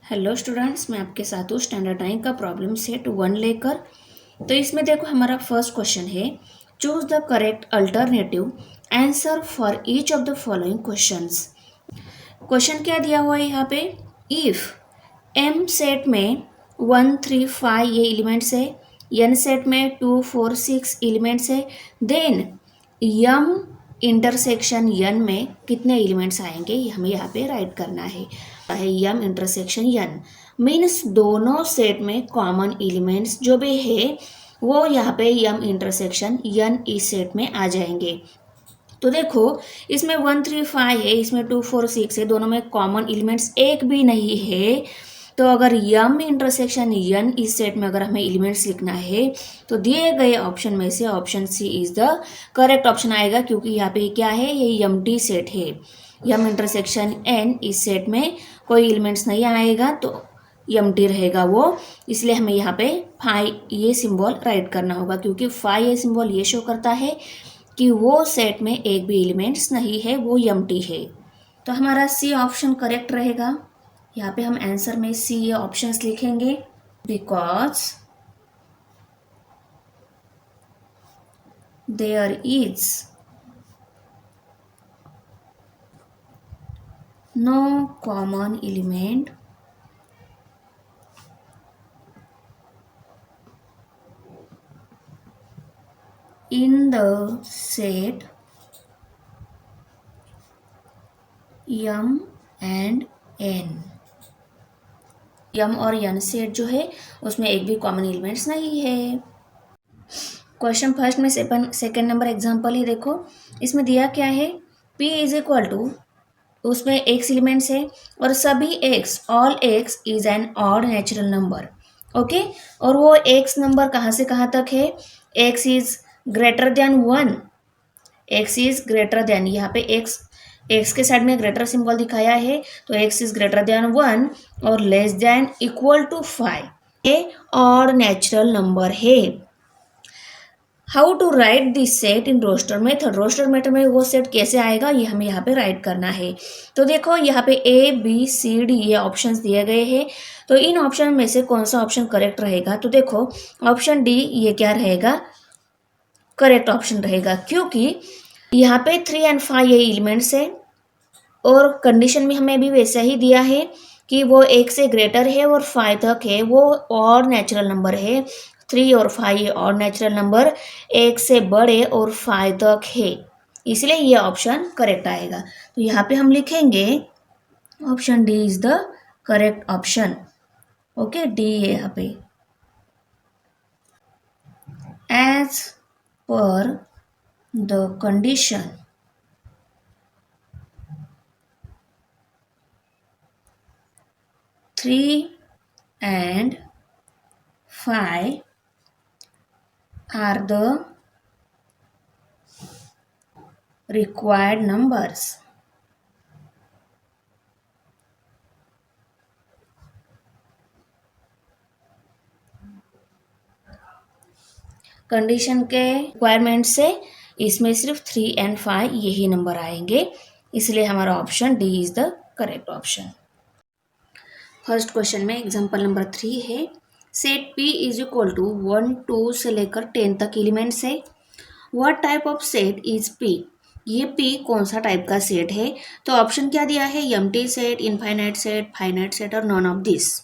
Hello students, मैं आपके साथ हूँ स्टैंडर्ड 9 का प्रॉब्लम सेट 1 लेकर। तो इसमें देखो, हमारा फर्स्ट क्वेश्चन है, choose the correct alternative answer for each of the following questions. Question क्या दिया हुआ है यहाँ पे, इफ एम सेट में 1 3 5 ये एलिमेंट्स है, एन सेट में 2 4 6 एलिमेंट्स है, देन यम इंटरसेक्शन यन में कितने एलिमेंट्स आएंगे ये हमें यहाँ पे राइट करना है। यम इंटरसेक्शन यन मीन्स दोनों सेट में कॉमन एलिमेंट्स जो भी है वो यहाँ पे यम इंटरसेक्शन यन इस सेट में आ जाएंगे। तो देखो, इसमें 1 3 5 है, इसमें 2 4 6 है, दोनों में कॉमन एलिमेंट्स एक भी नहीं है। तो अगर यम इंटरसेक्शन यन इस सेट में अगर हमें एलिमेंट्स लिखना है तो दिए गए ऑप्शन में से option C is the correct option आएगा, क्योंकि यहाँ पे क्या है, ये यम टी सेट है। यम इंटरसेक्शन एन इस सेट में कोई एलिमेंट्स नहीं आएगा तो यम टी रहेगा वो, इसलिए हमें यहाँ पे फाई ये सिंबल राइट करना होगा, क्योंकि फाई ये सिंबल ये शो करता है कि वो सेट में एक भी एलिमेंट्स नहीं है, वो यमटी है। तो हमारा सी ऑप्शन करेक्ट रहेगा। यहाँ पे हम आंसर में सी ये ऑप्शंस लिखेंगे, because there is no common element in the set m and n। M और एन सेट जो है उसमें एक भी कॉमन एलिमेंट्स नहीं है। क्वेश्चन फर्स्ट में सेकंड नंबर एग्जांपल ही देखो, इसमें दिया क्या है, p इज इक्वल टू, उसमें एक्स एलिमेंट्स है और सभी x all x is an odd natural number. Okay, और वो एक्स नंबर कहाँ से कहाँ तक है, x is greater than 1, x is greater than, यहाँ पे एक्स के साइड में ग्रेटर सिंबल दिखाया है, तो एक्स इज ग्रेटर देन 1 और लेस देन इक्वल टू 5, ये ऑड नेचुरल नंबर है। How to write this set in roster method, roster method में वो सेट कैसे आएगा ये हमें यहाँ पे राइट करना है। तो देखो, यहाँ पे ए बी सी डी ये ऑप्शंस दिए गए हैं, तो इन ऑप्शन में से कौन सा ऑप्शन करेक्ट रहेगा, तो देखो ऑप्शन डी ये क्या रहेगा, करेक्ट ऑप्शन रहेगा, क्योंकि यहाँ पे 3 और 5 ये एलिमेंट्स है और कंडीशन में हमें भी वैसा ही दिया है कि वो एक से ग्रेटर है और 5 तक है, वो और नेचुरल नंबर है। 3 और 5 ये और नेचुरल नंबर एक से बड़े और 5 तक है, इसलिए ये ऑप्शन करेक्ट आएगा। तो यहाँ पे हम लिखेंगे option D is the correct option. Okay, D है यहाँ पे। As per the condition three and 5 are the required numbers. Condition के रिक्वायरमेंट से इसमें सिर्फ 3 और 5 यही नंबर आएंगे, इसलिए हमारा option D is the correct option. First question में एग्जांपल नंबर 3 है, set p is equal to 1 2 से लेकर 10 तक एलिमेंट्स है। What type of set is p, ये p कौन सा टाइप का सेट है, तो ऑप्शन क्या दिया है, empty set, infinite set, finite set और नॉन ऑफ दिस।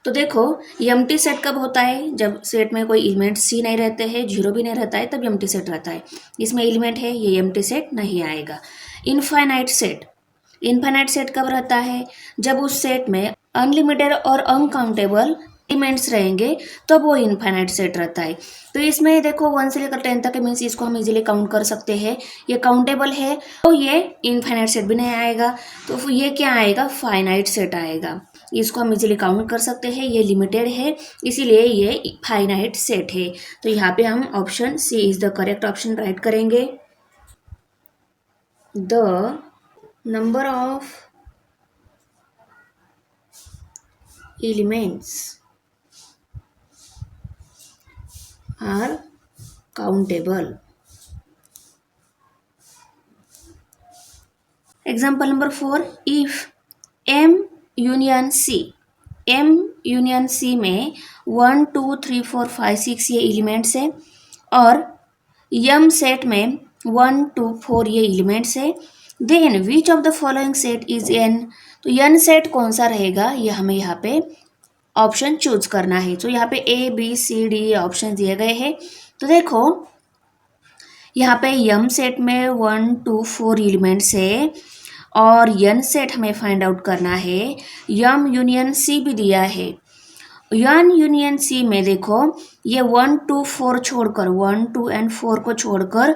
तो देखो, एम्प्टी सेट कब होता है, जब सेट में कोई एलिमेंट सी नहीं रहते हैं, जीरो भी नहीं रहता है, तब एम्प्टी सेट रहता है। इसमें एलिमेंट है, ये एम्प्टी सेट नहीं आएगा। इनफाइनाइट सेट, इनफाइनाइट सेट कब रहता है, जब उस सेट में अनलिमिटेड और अनकाउंटेबल एलिमेंट्स रहेंगे तब वो इनफाइनाइट सेट रहता है। तो इसमें देखो 1 से लेकर 10 तक मीन्स इसको हम इजीली काउंट कर सकते हैं, ये काउंटेबल है, तो ये इनफाइनाइट सेट भी नहीं आएगा, तो ये क्या आएगा, फाइनाइट सेट आएगा। इसको हम इजीली काउंट कर सकते हैं, ये लिमिटेड है, इसीलिए ये फाइनाइट सेट है। तो यहाँ पे हम option C is the correct option right करेंगे। The number of elements are countable. Example number 4, if m union C, M union C में 1 2 3 4 5 6 ये एलिमेंट्स है और यम सेट में 1 2 4 ये एलिमेंट्स है। Then which of the following set is N, तो N set कौन सा रहेगा ये हमें यहाँ पे ऑप्शन चूज करना है। तो यहाँ पे A B C D option दिए गए हैं। तो देखो यहाँ पे यम सेट में 1 2 4 एलिमेंट्स है और एन सेट हमें फाइंड आउट करना है। यम यूनियन सी भी दिया है। यन यूनियन सी में देखो ये 1 2 4 छोड़कर 1 2 एंड 4 को छोड़कर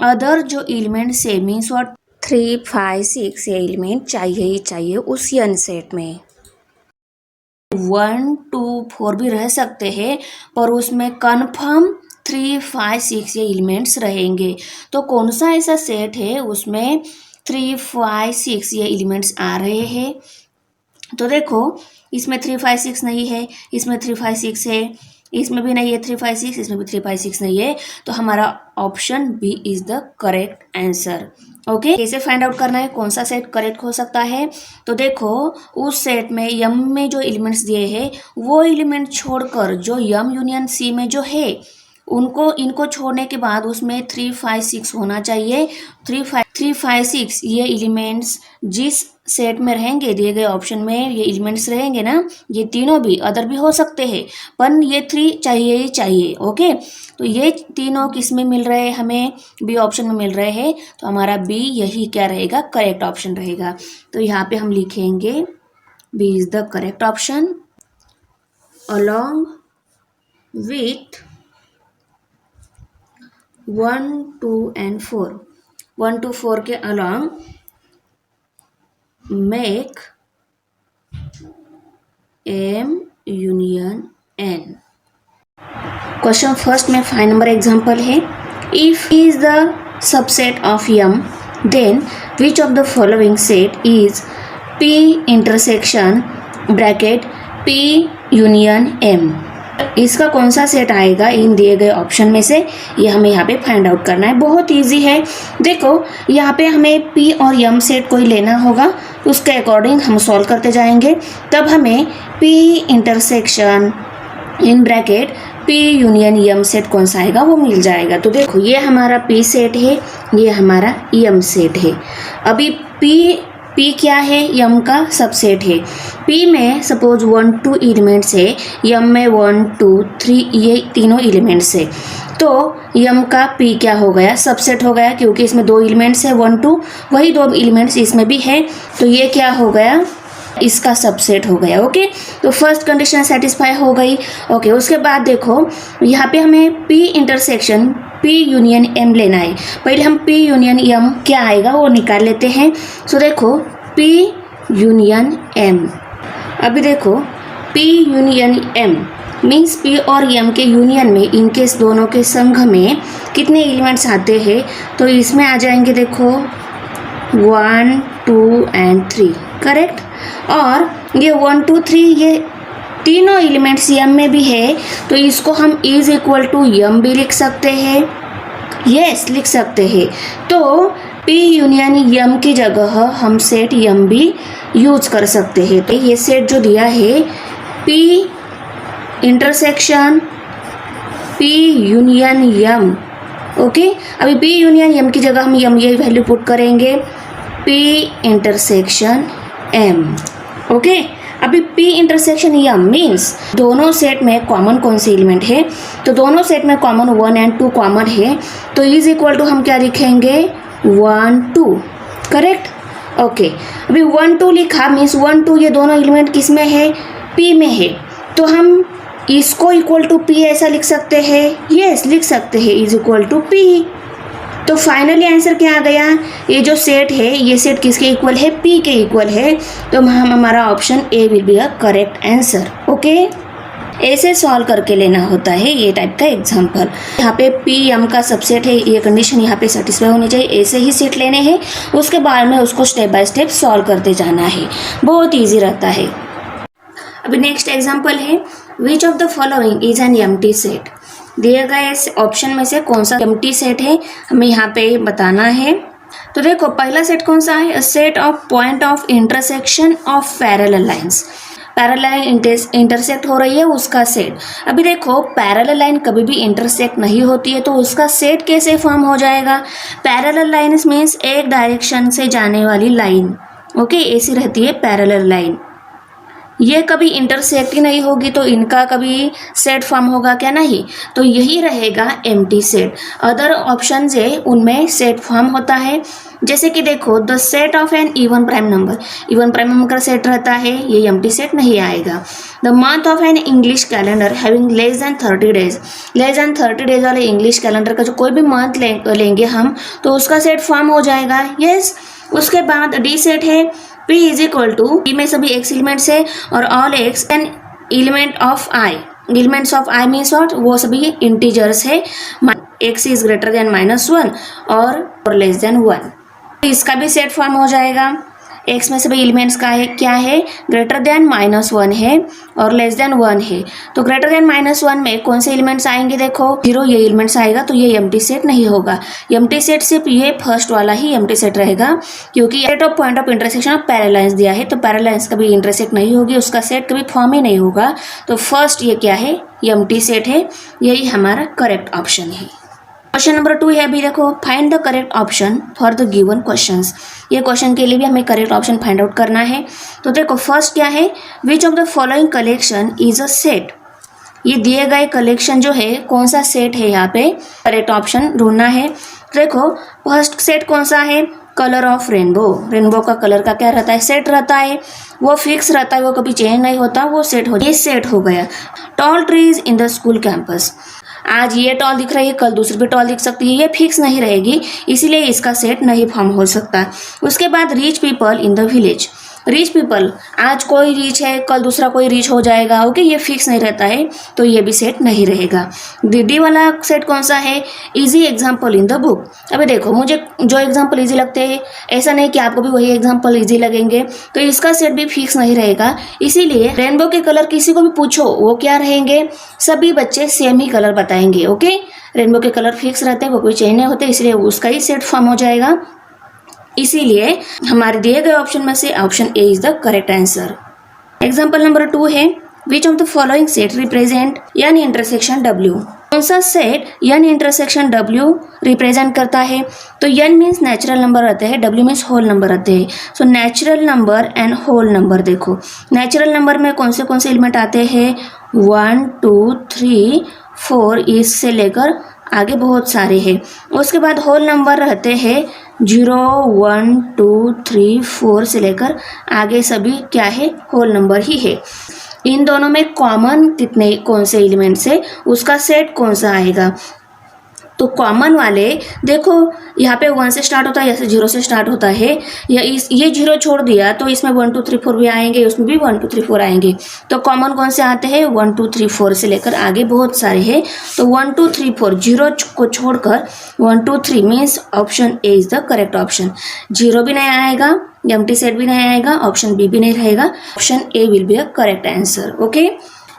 अदर जो एलिमेंट से मीन्स व्हाट 3 5 6 ये एलिमेंट चाहिए ही चाहिए उस यन सेट में। 1 2 4 भी रह सकते हैं पर उसमें कन्फर्म 3 5 6 ये एलिमेंट्स रहेंगे। तो कौन सा ऐसा सेट है उसमें 3 5 6 ये एलिमेंट्स आ रहे हैं। तो देखो इसमें 3 5 6 नहीं है, इसमें 3 5 6 है, इसमें भी नहीं है 3 5 6, इसमें भी 3 5 6 नहीं है। तो हमारा option B is the correct answer. Okay, कैसे फाइंड आउट करना है कौन सा सेट करेक्ट हो सकता है। तो देखो उस सेट में यम में जो एलिमेंट्स दिए हैं वो एलिमेंट छोड़कर जो यम यूनियन सी में जो है इनको छोड़ने के बाद उसमें 3 5 6 होना चाहिए। 3 5 6 ये एलिमेंट्स जिस सेट में रहेंगे दिए गए ऑप्शन में ये एलिमेंट्स रहेंगे ना, ये तीनों भी अदर भी हो सकते हैं पर ये 3 चाहिए ही चाहिए। ओके, तो ये तीनों किस में मिल रहे हैं हमें बी ऑप्शन में मिल रहे हैं। तो हमारा बी यही क्या रहेगा करेक्ट ऑप्शन रहेगा। तो यहाँ पे हम लिखेंगे B is the correct option along with 1 2 and 4, 1 to 4 के along make M union N। Question first में 5 नंबर एग्जाम्पल है if is the subset of M then which of the following set is P intersection bracket P union M। इसका कौन सा set आएगा इन दिए गए option में से ये हमें यहाँ पे फाइंड आउट करना है। बहुत इजी है। देखो यहाँ पे हमें P और M सेट कोई लेना होगा उसके अकॉर्डिंग हम सॉल्व करते जाएंगे। तब हमें P intersection in bracket P union M set कौन सा आएगा वो मिल जाएगा। तो देखो ये हमारा P सेट है, ये हमारा M सेट है। अभी P क्या है M का सबसेट है। P में सपोज 1 2 एलिमेंट्स है, M में 1 2 3 ये तीनों एलिमेंट्स है। तो M का P क्या हो गया सबसेट हो गया क्योंकि इसमें 2 एलिमेंट्स है 1 2, वही 2 एलिमेंट्स इसमें भी है तो ये क्या हो गया इसका सबसेट हो गया। ओके, तो फर्स्ट कंडीशन सेटिस्फाई हो गई। ओके, उसके बाद देखो यहाँ पे हमें P intersection P union M लेना है। पहले हम P यूनियन M क्या आएगा वो निकाल लेते हैं। सो देखो P यूनियन M, अभी देखो P union M means P और M के यूनियन में इनके दोनों के संघ में कितने एलिमेंट्स आते हैं। तो इसमें आ जाएंगे देखो 1 2 and 3 करेक्ट। और ये 1 2 3 ये तीनों एलिमेंट्स M में भी है तो इसको हम इज इक्वल टू M भी लिख सकते हैं। यस लिख सकते हैं। तो P यूनियन M की जगह हम सेट M भी यूज कर सकते हैं। तो ये सेट जो दिया है P intersection P union M। Okay, अभी P यूनियन M की जगह हम M ये वैल्यू पुट करेंगे P इंटरसेक्शन M। ओके, अभी P इंटरसेक्शन M मीन्स दोनों सेट में कॉमन कौन से एलिमेंट है। तो दोनों सेट में कॉमन 1 and 2 कॉमन है तो इज इक्वल टू हम क्या लिखेंगे 1 2 करेक्ट। ओके, अभी 1 2 लिखा मीन्स 1 2 ये दोनों एलिमेंट किस में है P में है तो हम इसको इक्वल टू P ऐसा लिख सकते हैं। यस लिख सकते हैं इज इक्वल टू P। तो फाइनली आंसर क्या आ गया ये जो सेट है ये सेट किसके इक्वल है P के इक्वल है। तो हम हमारा option A will be a correct answer. Okay, ऐसे सॉल्व करके लेना होता है ये टाइप का एग्जांपल। यहाँ पे P M का सबसेट है ये कंडीशन यहाँ पे सेटिस्फाई होनी चाहिए। ऐसे ही सेट लेने हैं उसके बाद में उसको स्टेप बाय स्टेप सॉल्व करते जाना है, बहुत ईजी रहता है। अभी नेक्स्ट एग्जाम्पल है विच of the following is an empty set. दिए गए ऑप्शन में से कौन सा एम्प्टी सेट है हमें यहाँ पे बताना है। तो देखो पहला सेट कौन सा है, set of point of intersection of parallel lines, parallel line intersect हो रही है उसका सेट। अभी देखो पैरेलल लाइन कभी भी इंटरसेक्ट नहीं होती है तो उसका सेट कैसे फॉर्म हो जाएगा, पैरेलल लाइन्स मीन्स एक डायरेक्शन से जाने वाली लाइन, ओके, ऐसी रहती है पैरेलल लाइन। ये कभी इंटरसेक्ट ही नहीं होगी तो इनका कभी सेट फॉर्म होगा क्या, नहीं, तो यही रहेगा एम्प्टी सेट। अदर ऑप्शन है उनमें सेट फॉर्म होता है, जैसे कि देखो the set of an even prime number, even prime number का सेट रहता है, ये एम्प्टी सेट नहीं आएगा। The month of an English calendar having less than 30 days, less than 30 days वाले इंग्लिश कैलेंडर का जो कोई भी मंथ लेंगे हम तो उसका सेट फॉर्म हो जाएगा, यस। उसके बाद डी सेट है, P is equal to, P में सभी x एलिमेंट्स है और all x in element of I, elements of I means what, वो सभी इंटीजर्स है, x इज ग्रेटर देन -1 और लेस देन 1, इसका भी सेट फॉर्म हो जाएगा। x में सभी एलिमेंट्स का है क्या है, ग्रेटर देन -1 है और लेस देन 1 है, तो ग्रेटर देन -1 में कौन से एलिमेंट्स आएंगे, देखो 0 ये एलिमेंट्स आएगा, तो ये एम्प्टी सेट नहीं होगा। एम्प्टी सेट सिर्फ ये फर्स्ट वाला ही एम्प्टी सेट रहेगा, क्योंकि set of point of intersection of parallel lines दिया है, तो पैरेलल लाइंस कभी इंटरसेक्ट नहीं होगी, उसका सेट कभी फॉर्म ही नहीं होगा। तो फर्स्ट ये क्या है, एम्प्टी सेट है, यही हमारा करेक्ट ऑप्शन है। क्वेश्चन नंबर 2 है, अभी देखो find the correct option for the given questions, ये क्वेश्चन के लिए भी हमें करेक्ट ऑप्शन फाइंड आउट करना है। तो देखो फर्स्ट क्या है, विच of the following collection is a set, ये दिए गए कलेक्शन जो है कौन सा सेट है, यहाँ पे करेक्ट ऑप्शन ढूंढना है। देखो फर्स्ट सेट कौन सा है, कलर ऑफ रेनबो, रेनबो का कलर का क्या रहता है, सेट रहता है, वो फिक्स रहता है, वो कभी चेंज नहीं होता, वो सेट हो, ये सेट हो गया। Tall trees in the school campus, आज ये टॉल दिख रही है कल दूसरी भी टॉल दिख सकती है, ये फिक्स नहीं रहेगी, इसीलिए इसका सेट नहीं फॉर्म हो सकता। उसके बाद rich people in the village, rich people, आज कोई रिच है कल दूसरा कोई रिच हो जाएगा, ओके, ये फिक्स नहीं रहता है, तो ये भी सेट नहीं रहेगा। डी वाला सेट कौन सा है, easy example in the book. अभी देखो मुझे जो एग्जाम्पल इजी लगते हैं ऐसा नहीं कि आपको भी वही एग्जाम्पल इजी लगेंगे, तो इसका सेट भी फिक्स नहीं रहेगा, इसीलिए रेनबो के कलर किसी को भी पूछो वो क्या रहेंगे, सभी बच्चे सेम ही कलर बताएंगे, ओके, रेनबो के कलर फिक्स रहते हैं, वो कोई चेंज नहीं होते, इसलिए उसका ही सेट फॉर्म हो जाएगा। इसीलिए हमारे दिए गए ऑप्शन में से option A is the correct answer. Example number 2 है, विच of the following set represent N intersection W, कौन सा set N intersection W represent करता है, तो एन मीन्स नेचुरल नंबर रहते हैं, डब्ल्यू मीन्स होल नंबर रहते हैं, so natural number and whole number. देखो नेचुरल नंबर में कौन से एलिमेंट आते हैं, 1 2 3 4, इससे लेकर आगे बहुत सारे हैं। उसके बाद होल नंबर रहते हैं 0 1 2 3 4 से लेकर आगे सभी क्या है, होल नंबर ही है। इन दोनों में कॉमन कितने कौन से एलिमेंट्स है, उसका सेट कौन सा आएगा, तो कॉमन वाले देखो यहाँ पे 1 से स्टार्ट होता है, यहाँ से 0 से स्टार्ट होता है, या ये 0 छोड़ दिया तो इसमें 1 2 3 4 भी आएंगे, उसमें भी 1 2 3 4 आएंगे, तो कॉमन कौन से आते हैं, 1 2 3 4 से लेकर आगे बहुत सारे हैं, तो 1 2 3 4 0 को छोड़कर 1 2 3 means option A is the correct option. 0 भी नहीं आएगा, एम्प्टी सेट भी नहीं आएगा, ऑप्शन बी भी नहीं रहेगा, option A will be a correct answer, okay.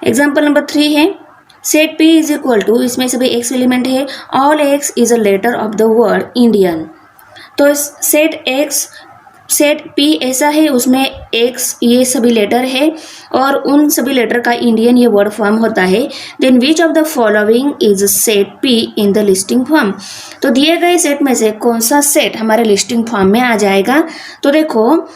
Example number 3 है, set P is equal to, इसमें सभी x एलिमेंट है, all x is a letter of the word Indian, तो सेट P ऐसा है उसमें x ये सभी लेटर है और उन सभी लेटर का इंडियन ये वर्ड फॉर्म होता है। Then which of the following is set P in the listing form, तो दिए गए सेट में से कौन सा सेट हमारे लिस्टिंग फॉर्म में आ जाएगा, तो देखो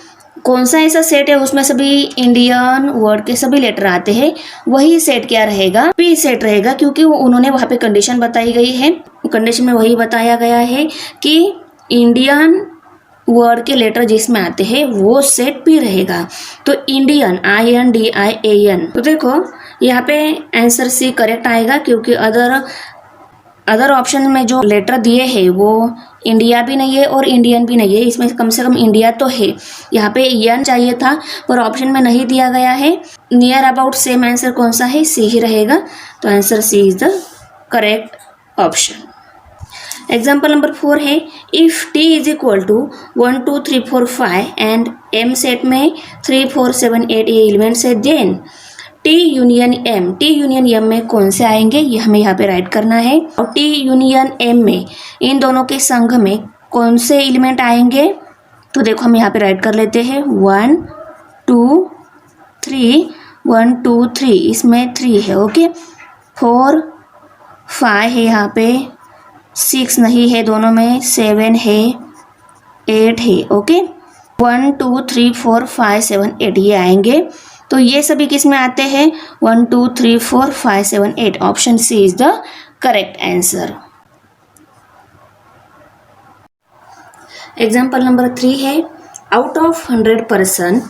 कौन सा ऐसा सेट है उसमें सभी इंडियन वर्ड के सभी लेटर आते हैं, वही सेट क्या रहेगा, P सेट रहेगा, क्योंकि उन्होंने वहाँ पे कंडीशन बताई गई है, कंडीशन में वही बताया गया है कि इंडियन वर्ड के लेटर जिसमें आते हैं वो सेट P रहेगा, तो इंडियन INDIAN, तो देखो यहाँ पे आंसर C करेक्ट आएगा, क्योंकि अदर ऑप्शन में जो लेटर दिए हैं वो इंडिया भी नहीं है और इंडियन भी नहीं है, इसमें कम से कम इंडिया तो है, यहाँ पे एन चाहिए था पर ऑप्शन में नहीं दिया गया है। नियर अबाउट सेम आंसर कौन सा है, सी ही रहेगा, तो answer C is the correct option. Example number 4 है, if T is equal to 1 2 3 4 5 and M set में 3 4 7 8 ये एलिमेंट्स है, देन T यूनियन M में कौन से आएंगे, ये हमें यहाँ पे राइट करना है, और T यूनियन M में इन दोनों के संघ में कौन से एलिमेंट आएंगे, तो देखो हम यहाँ पे राइट कर लेते हैं 1 2 3, 1 2 3, इसमें 3 है। ओके, 4 5 है, यहाँ पे 6 नहीं है दोनों में, 7 है, 8 है। ओके, 1 2 3 4 5 7 8 ये आएंगे। तो ये सभी किस में आते हैं, 1 2 3 4 5 7 8। Option C is the correct answer. Example number 3 है, out of 100 person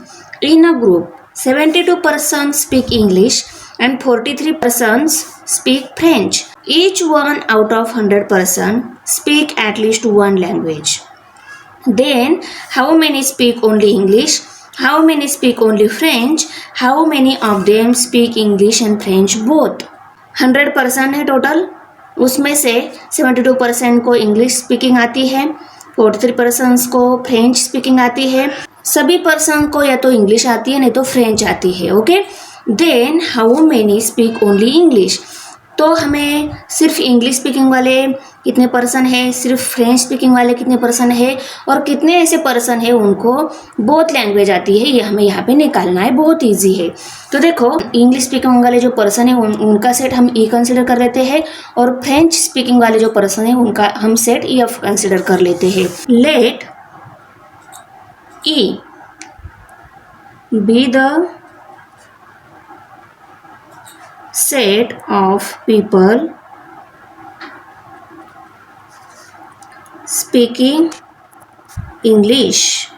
in a group 72 persons speak English and 43 persons speak French. Each one out of 100 persons speak at least one language. Then how many speak only English? How many speak only French? How many of them speak English and French both? 100 person है total, उसमें से 72% को English speaking आती है, 43 persons को French speaking आती है। सभी पर्सन को या तो इंग्लिश आती है नहीं तो फ्रेंच आती है। Okay, then how many speak only English, तो हमें सिर्फ इंग्लिश स्पीकिंग वाले कितने पर्सन है, सिर्फ फ्रेंच स्पीकिंग वाले कितने पर्सन है, और कितने ऐसे पर्सन है उनको बोथ लैंग्वेज आती है, ये हमें यहाँ पे निकालना है। बहुत इजी है। तो देखो इंग्लिश स्पीकिंग वाले जो पर्सन है उनका सेट हम ई कंसिडर कर लेते हैं, और फ्रेंच स्पीकिंग वाले जो पर्सन है उनका हम सेट ई एफ कंसिडर कर लेते हैं। Let E be the set of people speaking English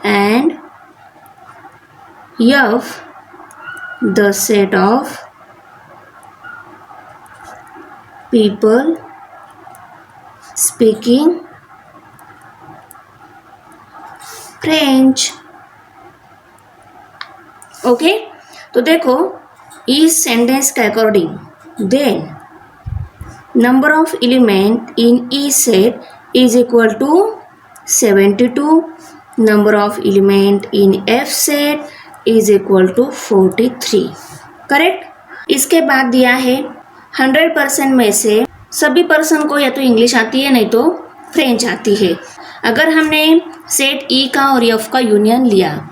and F the set of people speaking French. Okay, तो देखो इस सेंटेंस के according then number of element in E set is equal to 72, number of element in F set is equal to 43। Correct. इसके बाद दिया है 100% में से सभी पर्सन को या तो इंग्लिश आती है नहीं तो फ्रेंच आती है। अगर हमने सेट ई का और एफ का यूनियन लिया,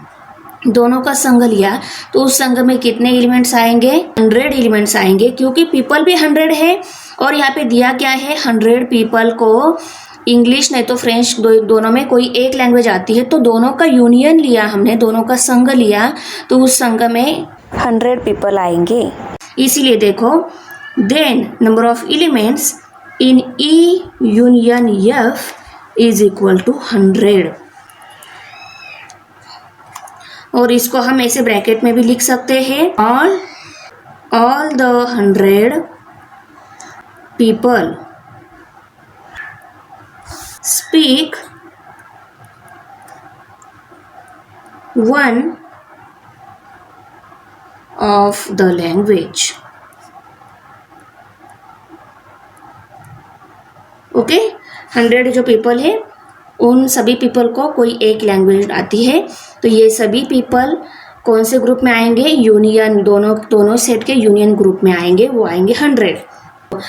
दोनों का संग लिया, तो उस संग में कितने एलिमेंट्स आएंगे, 100 एलिमेंट्स आएंगे, क्योंकि पीपल भी 100 है और यहाँ पे दिया क्या है, 100 पीपल को इंग्लिश नहीं तो फ्रेंच दोनों में कोई एक लैंग्वेज आती है। तो दोनों का यूनियन लिया हमने, दोनों का संग लिया, तो उस संग में 100 पीपल आएंगे। इसीलिए देखो then number of elements in E union F is equal to 100, और इसको हम ऐसे ब्रैकेट में भी लिख सकते हैं, all the 100 people speak one of the language. Okay, 100 जो पीपल है उन सभी पीपल को कोई एक लैंग्वेज आती है, तो ये सभी पीपल कौन से ग्रुप में आएंगे, यूनियन, दोनों सेट के यूनियन ग्रुप में आएंगे, वो आएंगे 100।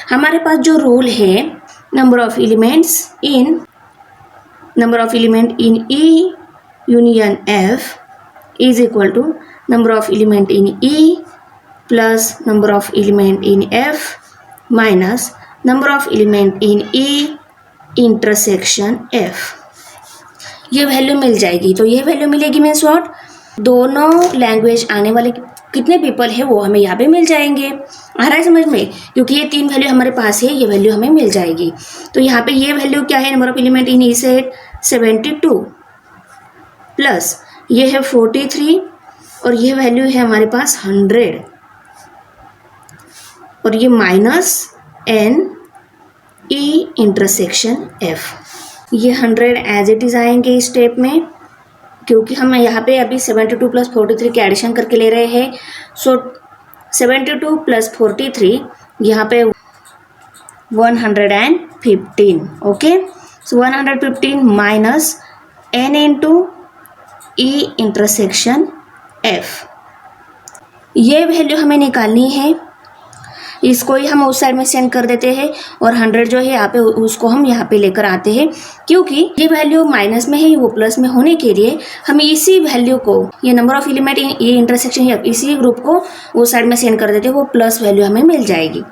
हमारे पास जो रूल है number of element in E union F is equal to number of element in E plus number of element in F minus number of element in E intersection F. ये value मिल जाएगी। तो ये value मिलेगी means what, दोनों language आने वाले कितने पीपल है वो हमें यहाँ पे मिल जाएंगे। आ रहा है समझ में, क्योंकि ये 3 वैल्यू हमारे पास है, ये वैल्यू हमें मिल जाएगी। तो यहाँ पे ये वैल्यू क्या है, number of element in E set 72 plus ये है 43 और ये वैल्यू है हमारे पास 100 और ये माइनस n ई इंटरसेक्शन एफ। ये 100 एज इट इज आएंगे इस स्टेप में, क्योंकि हम यहाँ पे अभी 72 प्लस 43 के एडिशन करके ले रहे हैं। सो 72 प्लस 43 यहाँ पे 115। ओके, सो 115 माइनस n इंटू ई इंटरसेक्शन एफ। ये वैल्यू हमें निकालनी है। इसको ही हम उस साइड में सेंड कर देते हैं और 100 जो है यहाँ पे उसको हम यहाँ पे लेकर आते हैं, क्योंकि ये वैल्यू माइनस में है वो प्लस में होने के लिए हम इसी वैल्यू को, ये number of element in E intersection है, इसी ग्रुप को उस साइड में सेंड कर देते हैं, वो प्लस वैल्यू हमें मिल जाएगी।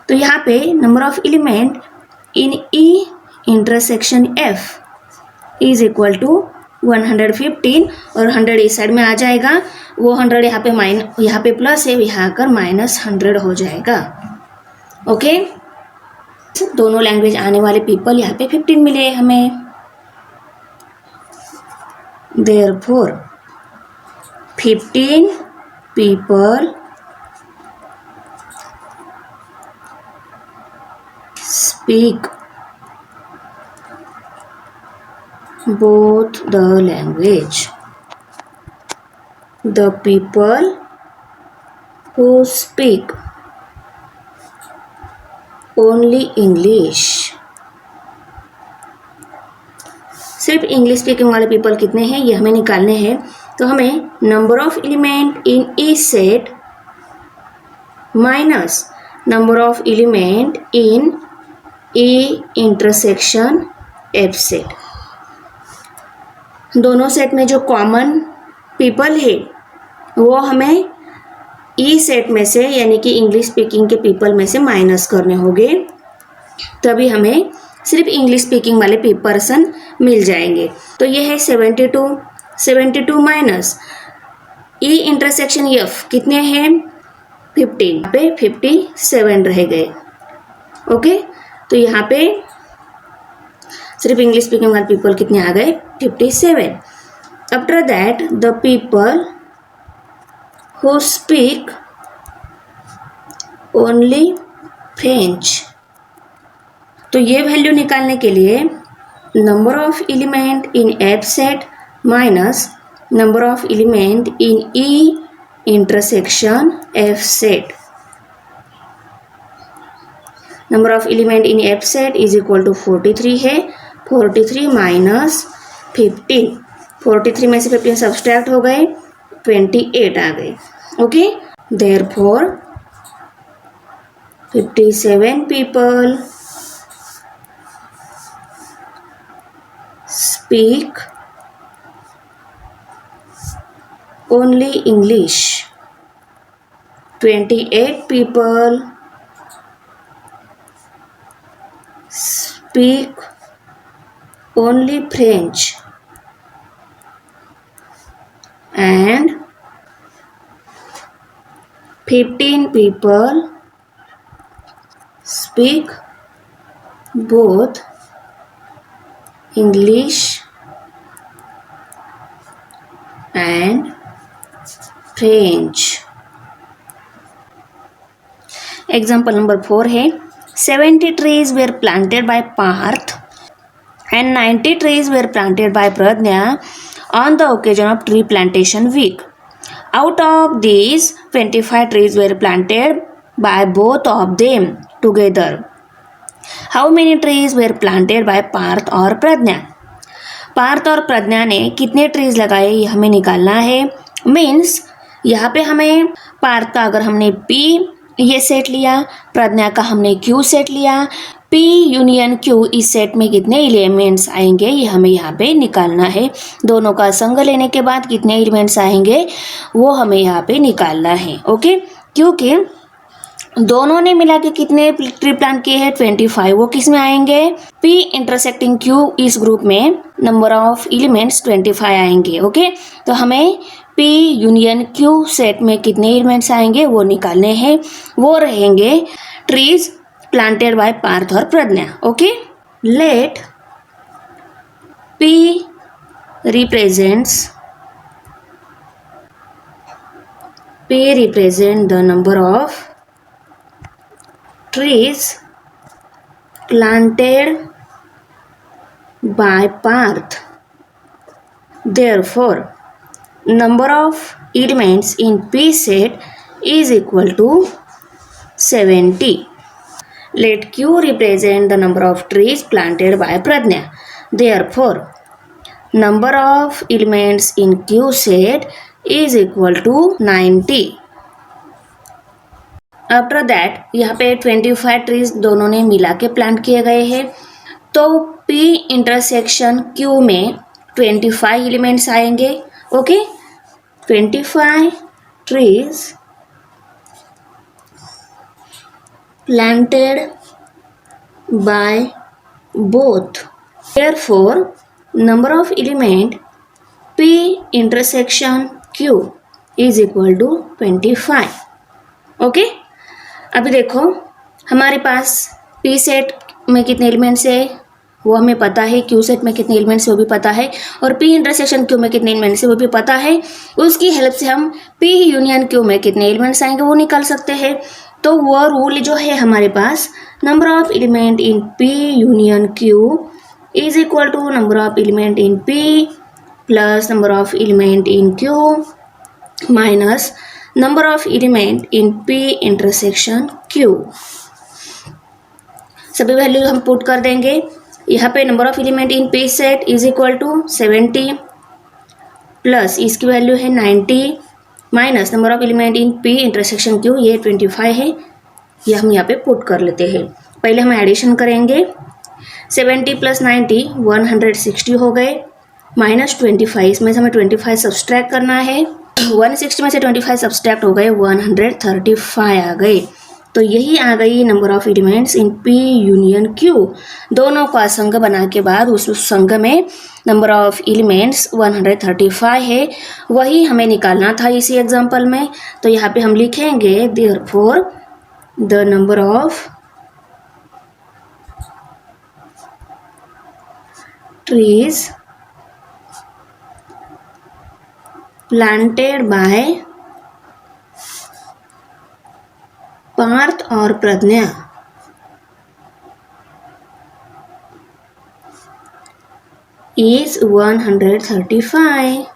तो यहाँ पे number of element in E intersection F is equal to 115 और 100 इस साइड में आ जाएगा, वो 100 यहाँ पे प्लस है, यहाँ आकर -100 हो जाएगा। ओके, दोनों लैंग्वेज आने वाले पीपल यहाँ पे 15 मिले हमें। Therefore 15 people speak both the language. The people who speak only English. सिर्फ इंग्लिश स्पीकिंग वाले पीपल कितने हैं ये हमें निकालने हैं। तो हमें number of element in E set minus number of element in E intersection F set, दोनों सेट में जो कॉमन पीपल है वो हमें ई सेट में से यानी कि इंग्लिश स्पीकिंग के पीपल में से माइनस करने होंगे, तभी हमें सिर्फ इंग्लिश स्पीकिंग वाले पर्सन मिल जाएंगे। तो ये है 72 माइनस ई इंटरसेक्शन एफ कितने हैं 15, पे 57 रह गए। ओके, तो यहाँ पे सिर्फ इंग्लिश स्पीकिंग वाले पीपल कितने आ गए 57। After that the people who speak only French, तो ये वैल्यू निकालने के लिए number of element in F set minus number of element in E intersection F set, number of element in F set is equal to 43 है, 43 minus 15, 43 में से 15 subtract हो गए 28 आ गए। Okay, therefore 57 people speak only English, 28 people speak only French and 15 people speak both English and French। Example number 4 है 70 trees were planted by Parth and 90 trees were planted by Pradnya on the occasion of tree plantation week. Out of these, 25 trees were planted by both of them together. How many trees were planted by Parth और Pradnya? Partha और प्रज्ञा ने कितने trees लगाए ये हमें निकालना है। Means यहाँ पे हमें पार्थ का अगर हमने P ये सेट लिया, प्रज्ञा का हमने Q सेट लिया, P यूनियन Q इस सेट में कितने एलिमेंट्स आएंगे ये हमें यहाँ पे निकालना है। दोनों का संग लेने के बाद कितने एलिमेंट्स आएंगे वो हमें यहाँ पे निकालना है। ओके, क्योंकि दोनों ने मिला के कितने ट्री प्लांट किए हैं 25, वो किस में आएंगे P इंटरसेक्टिंग Q इस ग्रुप में नंबर ऑफ एलिमेंट्स 25 आएंगे। ओके, तो हमें P यूनियन Q सेट में कितने एलिमेंट्स आएंगे वो निकालने हैं, वो रहेंगे ट्रीज प्लांटेड बाय पार्थ और Pragya. Okay, let P represent the number of trees planted by Parth. Therefore, number of elements in P set is equal to 70. Let Q represent the number of trees planted by Pradnya. Therefore, number of elements in Q set is equal to 90. After that यहाँ पे 25 trees दोनों ने मिला के plant किए गए हैं। तो P इंटरसेक्शन Q में 25 एलिमेंट्स आएंगे। Okay, 25 trees planted by both. Therefore, number of element P intersection Q is equal to 25. Okay, अभी देखो हमारे पास P सेट में कितने एलिमेंट्स है वो हमें पता है, Q सेट में कितने एलिमेंट्स है वो भी पता है, और P इंटरसेक्शन Q में कितने एलिमेंट्स है वो भी पता है। उसकी हेल्प से हम P यूनियन Q में कितने एलिमेंट्स आएंगे वो निकाल सकते हैं। तो वो रूल जो है हमारे पास, number of element in P union Q is equal to number of element in P plus number of element in Q minus number of element in P intersection Q। सभी वैल्यू हम put कर देंगे। यहाँ पे number of element in P set is equal to 70 plus इसकी value है 90 minus number of element in P intersection Q ये 25 है, ये हम यहाँ पे पुट कर लेते हैं। पहले हम एडिशन करेंगे, 70 प्लस 90 160 हो गए, माइनस 25 इसमें से हमें 25 सब्सट्रैक्ट करना है। 160 में से 25 सब्सट्रैक्ट हो गए, 135 आ गए। तो यही आ गई number of elements in P union Q। दोनों का संघ बना के बाद उस संघ में नंबर ऑफ एलिमेंट्स 135 है, वही हमें निकालना था इसी एग्जांपल में। तो यहाँ पे हम लिखेंगे therefore the number of trees planted by Parth और प्रज्ञा is 135.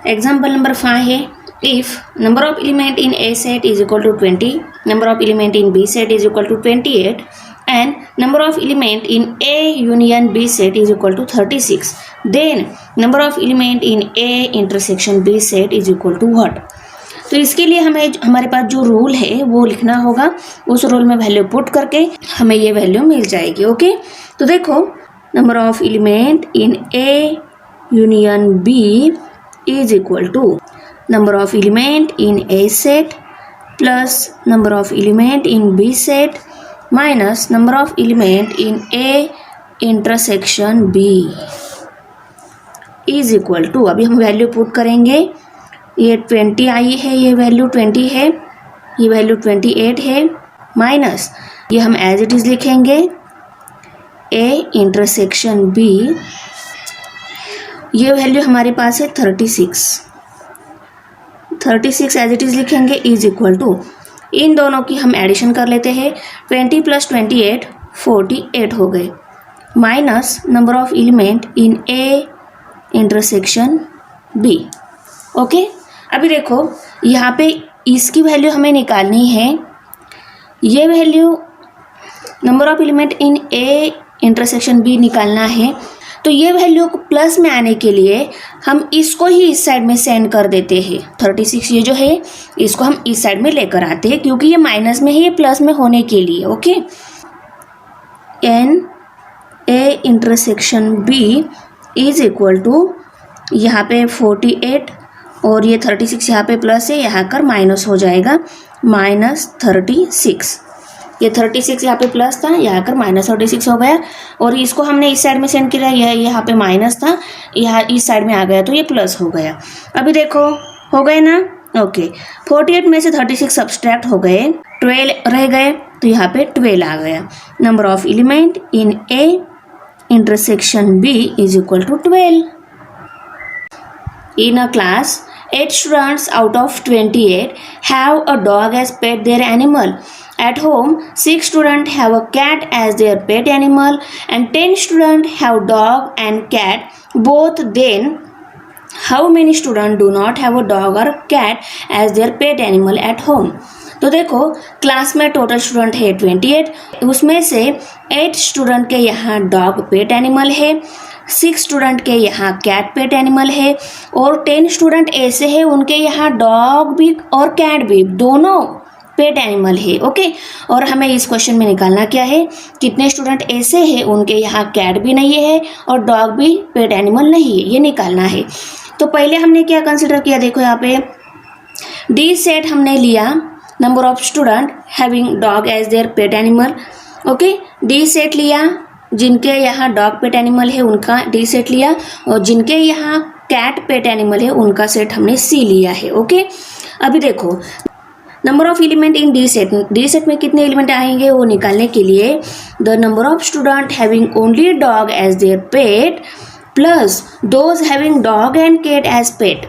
Example number 5 है, if number of element in A set is equal to 20, number of element in B set is equal to 28 and number of element in A union B set is equal to 36, then number of element in A intersection B set is equal to what? तो इसके लिए हमें हमारे पास जो rule है वो लिखना होगा, उस रूल में वैल्यू पुट करके हमें ये वैल्यू मिल जाएगी। ओके, तो देखो number of element in A union B is equal to number of element in A set plus number of element in B set minus number of element in A intersection B is equal to, अभी हम value put करेंगे। ये 20 आई है, ये value 20 है, ये value 28 है, minus ये हम एज इट इज़ लिखेंगे ए इंटरसेक्शन बी, ये वैल्यू हमारे पास है 36 एज इट इज़ लिखेंगे इज इक्वल टू, इन दोनों की हम एडिशन कर लेते हैं, 20 प्लस 28 48 हो गए, minus number of element in A intersection B. Okay, अभी देखो यहाँ पे इसकी वैल्यू हमें निकालनी है, ये value number of element in A intersection B निकालना है। तो ये वैल्यू को प्लस में आने के लिए हम इसको ही इस साइड में सेंड कर देते हैं। 36 ये जो है इसको हम इस साइड में लेकर आते हैं, क्योंकि ये माइनस में है, ये प्लस में होने के लिए। Okay, n A intersection B is equal to, यहाँ पे 48 और ये 36 यहाँ पे प्लस है, यहाँ कर माइनस हो जाएगा, -36। ये 36 यहाँ पे प्लस था, यहाँ कर -36 हो गया, और इसको हमने इस साइड में सेंड किया, यह यहाँ पे माइनस था, यहाँ इस साइड में आ गया तो ये प्लस हो गया। अभी देखो हो गए ना। ओके, 48 में से 36 सब्सट्रैक्ट हो गए, 12 रह गए, तो यहाँ पे 12 आ गया। Number of element in A intersection B is equal to 12। In a class, 8 students out of 28 have a dog as pet their animal. At home, 6 students have a cat as their pet animal and 10 students have dog and cat both. Then, how many students do not have a dog or cat as their pet animal at home? तो देखो class में total student है 28, उसमें से 8 student के यहाँ dog पेट animal है, 6 student के यहाँ कैट पेट एनिमल है, और 10 स्टूडेंट ऐसे हैं उनके यहाँ डॉग भी और कैट भी दोनों पेट एनिमल है। ओके, और हमें इस क्वेश्चन में निकालना क्या है, कितने स्टूडेंट ऐसे हैं उनके यहाँ कैट भी नहीं है और डॉग भी पेट एनिमल नहीं है, ये निकालना है। तो पहले हमने क्या कंसिडर किया, देखो यहाँ पे डी सेट हमने लिया, number of student having dog as their pet animal. Okay, D set लिया, जिनके यहाँ डॉग पेट एनिमल है उनका डी सेट लिया, और जिनके यहाँ कैट पेट एनिमल है उनका सेट हमने सी लिया है। ओके, अभी देखो number of element in D set में कितने एलिमेंट आएंगे वो निकालने के लिए the number of student having only dog as their pet plus those having dog and cat as pet.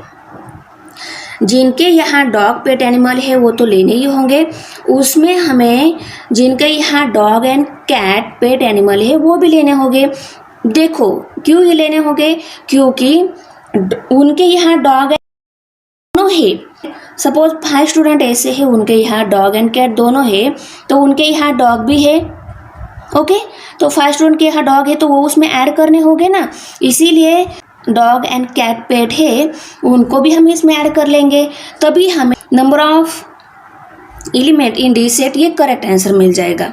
जिनके यहाँ डॉग पेट एनिमल है वो तो लेने ही होंगे, उसमें हमें जिनके यहाँ dog and cat pet animal है वो भी लेने होंगे। देखो क्यों ये लेने होंगे, क्योंकि उनके यहाँ डॉग दोनों है। सपोज 5 स्टूडेंट ऐसे हैं उनके यहाँ डॉग एंड कैट दोनों है, तो उनके यहाँ डॉग भी है। ओके, तो 5 स्टूडेंट के यहाँ डॉग है तो वो उसमें ऐड करने होंगे ना, इसीलिए डॉग एंड कैट पेट है उनको भी हम इसमें ऐड कर लेंगे, तभी हमें number of element in D set ये करेक्ट आंसर मिल जाएगा।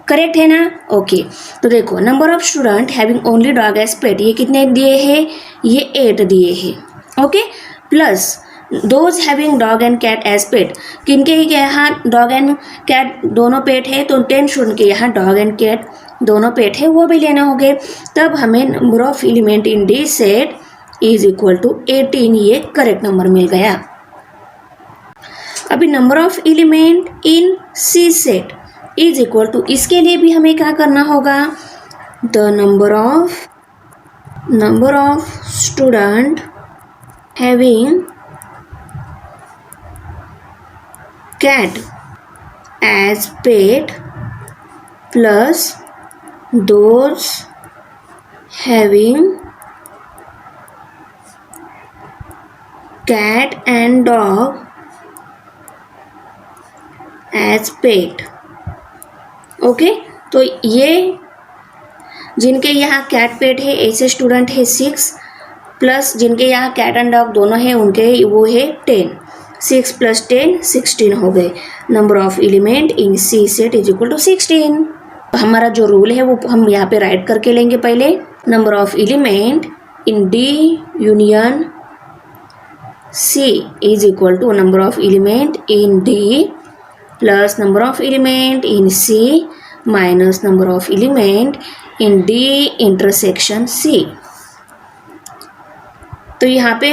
करेक्ट है ना। ओके, तो देखो number of student having only dog as pet ये कितने दिए हैं, ये 8 दिए हैं। Okay, plus those having dog and cat as pet, किनके यहाँ डॉग एंड कैट दोनों पेट है, तो 10 स्टूडेंट के यहाँ डॉग एंड कैट दोनों पेट है वो भी लेने होंगे, तब हमें number of element in D set is equal to 18, ये करेक्ट नंबर मिल गया। अभी number of element in C set is equal to, इसके लिए भी हमें क्या करना होगा, the number of student having cat as pet plus those having cat and dog as pet। Okay, तो ये जिनके यहाँ कैट पेट है ऐसे स्टूडेंट है 6, प्लस जिनके यहाँ कैट एंड डॉग दोनों है उनके वो है 10, 6 + 10 16 हो गए। Number of element in C set is equal to 16। हमारा जो रूल है वो हम यहाँ पे राइट करके लेंगे। पहले number of element in D union C is equal to number of element in D plus number of element in C minus number of element in D intersection C. तो यहाँ पे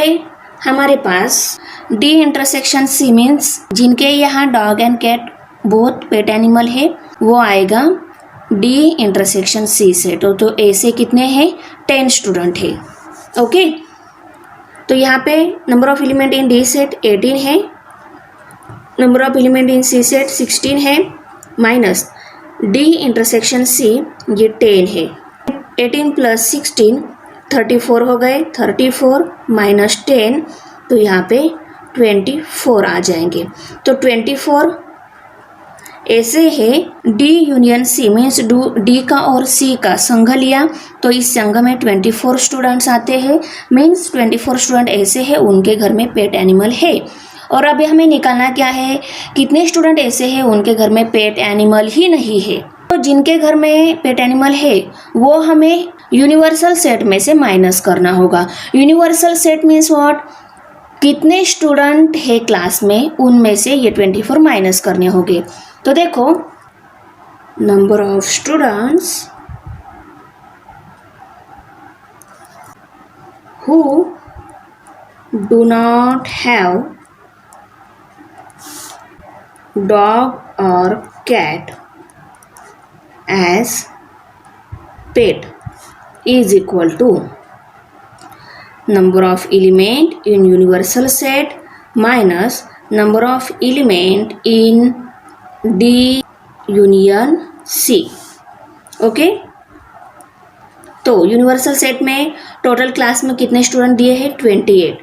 हमारे पास डी इंटरसेक्शन सी मीन्स जिनके यहाँ dog and cat both pet animal है वो आएगा डी इंटरसेक्शन सी सेट। तो ऐसे कितने हैं, 10 स्टूडेंट है। ओके, तो यहाँ पे number of element in D set 18 है, number of element in C set 16 है, माइनस डी इंटरसेक्शन सी ये 10 है। 18 + 16 34 हो गए, 34 - 10 तो यहाँ पे 24 आ जाएंगे। तो 24 ऐसे है D union C means D का और सी का संघ लिया, तो इस संघ में 24 स्टूडेंट्स आते हैं, मीन्स 24 स्टूडेंट ऐसे हैं उनके घर में पेट एनिमल है। और अभी हमें निकालना क्या है, कितने स्टूडेंट ऐसे हैं उनके घर में पेट एनिमल ही नहीं है। तो जिनके घर में पेट एनिमल है वो हमें यूनिवर्सल सेट में से माइनस करना होगा। यूनिवर्सल सेट मीन्स व्हाट, कितने स्टूडेंट है क्लास में उनमें से ये 24 माइनस करने होंगे। तो देखो number of students who do not have dog और cat as pet is equal to number of element in universal set minus number of element in D union C। Okay, तो यूनिवर्सल सेट में total class में कितने student दिए हैं, 28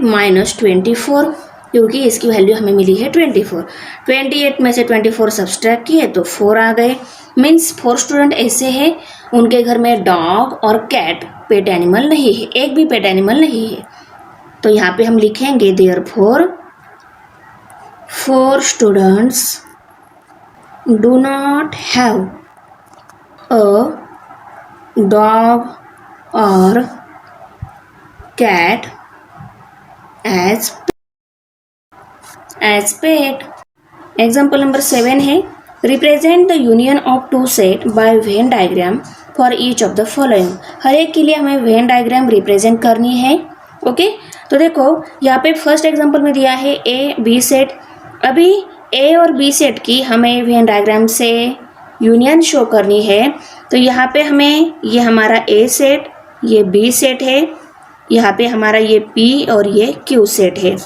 - 24 क्योंकि इसकी value हमें मिली है 24। 28 में से 24 सब्सट्रैक्ट किए तो 4 आ गए, मीन्स 4 स्टूडेंट ऐसे हैं उनके घर में डॉग और कैट पेट एनिमल नहीं है, एक भी पेट एनिमल नहीं है। तो यहाँ पे हम लिखेंगे therefore 4 students do not have a dog or cat as pet. Example number 7 है, represent the union of two set by Venn diagram for each of the following. हर एक के लिए हमें वेन डायग्राम रिप्रेजेंट करनी है। ओके, तो देखो यहाँ पे फर्स्ट एग्जाम्पल में दिया है ए बी सेट। अभी ए और बी सेट की हमें वेन डायग्राम से यूनियन शो करनी है। तो यहाँ पे हमें ये हमारा ए सेट, ये बी सेट है, यहाँ पे हमारा ये पी और ये क्यू सेट है।